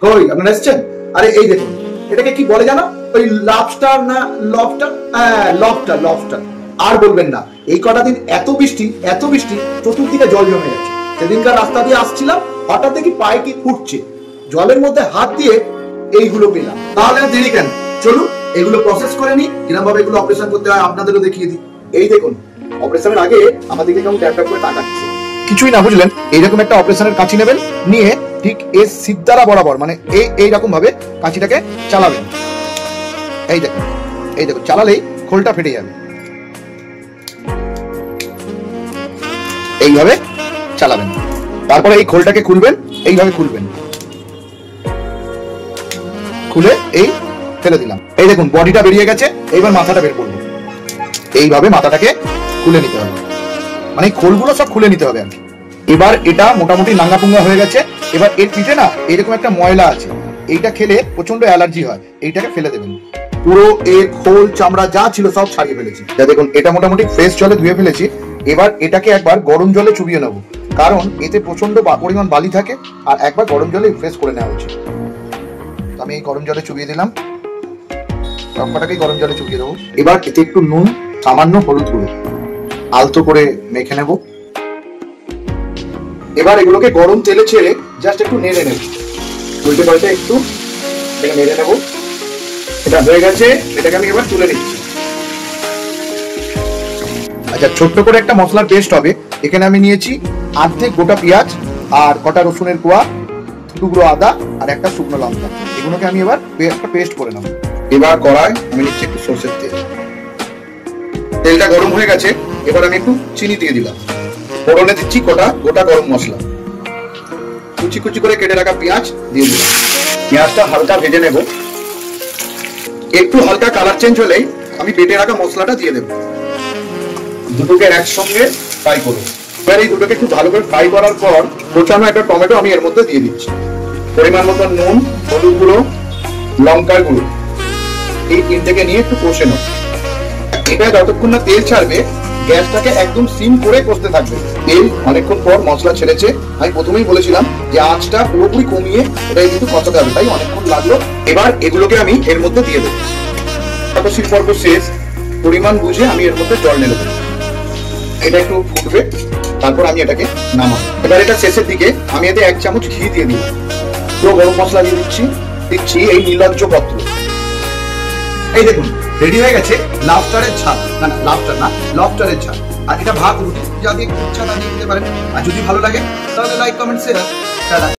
কই আপনারা এসেছেন? আরে এই দেখুন, এটাকে কি বলে জানো? ওই লবস্টার না লবস্টার? হ্যাঁ, লবস্টার লবস্টার। আর বলবেন না, এই কটা দিন এত বৃষ্টি চতুর্দিকে জল জমে গেছে। সেদিনকার রাস্তা দিয়ে আসছিলাম, হঠাৎ দেখি পায়ে কি ফুটছে, জলের মধ্যে হাত দিয়ে এইগুলো পেলাম। তাহলে দেরি কেন, চলুন এগুলো প্রসেস করে নি, কিরকম ভাবে এগুলো অপারেশন করতে হয় আপনাদেরও দেখিয়ে দিই। এই দেখুন, অপারেশনের আগে আমাদেরকে কেমন ট্যাপ ট্যাপ করে তাকাচ্ছে। কিছুই না বুঝলেন, এইরকম একটা অপারেশনের কাঁচি নেবেন, নিয়ে ঠিক এই সিদ্ধারা বরাবর মানে এইরকম ভাবে কাঁচিটাকে চালাবেন। এই দেখুন চালালেই খোলটা ফেটে যাবে। এইভাবে চালাবেন, তারপরে এই খোলটাকে খুলবেন, এইভাবে খুলবেন, খুলে এই ফেলে দিলাম। এই দেখুন বডিটা বেরিয়ে গেছে, এইবার মাথাটা বের করবো। এইভাবে মাথাটাকে খুলে নিতে হবে, মানে খোলগুলো সব খুলে নিতে হবে আর কি। এবার এটা মোটামুটি নাঙ্গা পুঙ্গা হয়ে গেছে। এবার এর পিঠে না এরকম একটা ময়লা আছে, এইটা খেলে প্রচন্ড অ্যালার্জি হয়, এইটাকে ফেলে দেবেন। পুরো এর খোল চামড়া যা ছিল সব ছাড়িয়ে ফেলেছি। দেখুন এটা মোটামুটি ফ্রেশ জলে ধুয়ে ফেলেছি। এবার এটাকে একবার গরম জলে চুবিয়ে নেবো, কারণ এতে প্রচন্ড পরিমাণ বালি থাকে, আর একবার গরম জলে ফ্রেশ করে নেওয়া উচিত। আমি এই গরম জলে চুবিয়ে দিলাম, সবকটাকেই গরম জলে চুবিয়ে দেবো। এবার এতে একটু নুন, সামান্য হলুদ গুঁড়ো আলতো করে মেখে নেব। এবার এগুলোকে গরম তেলে ছেড়ে জাস্ট একটু নেড়ে নেব, উল্টে পাল্টে একটু নেড়ে নেব। এটা হয়ে গেছে, এটাকে আমি এবার তুলে নিচ্ছি। আচ্ছা, ছোট্ট করে একটা মশলার পেস্ট হবে। এখানে আমি নিয়েছি অর্ধেক গোটা পেঁয়াজ, আর কটা রসুনের কোয়া, টুকরো আদা, আর একটা শুকনো লঙ্কা। এগুলোকে আমি এবার একটা পেস্ট করে নেব। এবার কড়াই আমি নিচ্ছি একটু সরষের তেল। তেলটা গরম হয়ে গেছে, এবার আমি একটু চিনি দিয়ে দিলাম। ফোড়নে দিচ্ছি গোটা গরম মশলা, কুচি কুচি করে কেটে রাখা পেঁয়াজ দিয়ে দিলাম। পেঁয়াজটা হালকা ভেজে নেব। একটু হালকা কালার চেঞ্জ হলেই আমি বেটে রাখা মশলাটা দিয়ে দেব। দুটোকে একসঙ্গে ফ্রাই করব। এবার এই দুটোকে একটু ভালো করে ফ্রাই করার পর কোচানো একটা টমেটো আমি এর মধ্যে দিয়ে দিচ্ছি। পরিমাণ মতো নুন, হলুদ গুঁড়ো, লঙ্কার গুঁড়ো, এই তিনটাকে নিয়ে একটু কষে নেব। এটা যতক্ষণ না তেল ছাড়বে, গ্যাসটাকে একদম সিম করে কষতে থাকবে। তেল অনেকক্ষণ পর মশলা ছেড়েছে। আমি প্রথমেই বলেছিলাম যে আঁচটা পুরোপুরি কমিয়ে এটাই কিন্তু কষাতে হবে, তাই অনেকক্ষণ লাগলো। এবার এগুলোকে আমি এর মধ্যে দিয়ে দেবো। কষানোর পর্ব শেষ, পরিমাণ বুঝে আমি এর মধ্যে জল ঢেলে দেবো। এটা একটু ফুটবে, তারপর আমি এটাকে নামাবো। এবার এটা শেষের দিকে আমি এতে 1 চামচ ঘি দিয়ে দিলাম। পুরো গরম মশলা দিয়ে দিচ্ছি এই নীলাজ্জ পত্র। এই দেখুন রেডি হয়ে গেছে লবস্টারের ঝাল। না লবস্টার না, লবস্টারের ঝাল। আর এটা ভাত রুটি যা দিয়ে ইচ্ছা তা দিয়ে দিতে পারেন। আর যদি ভালো লাগে তাহলে লাইক, কমেন্ট, শেয়ার।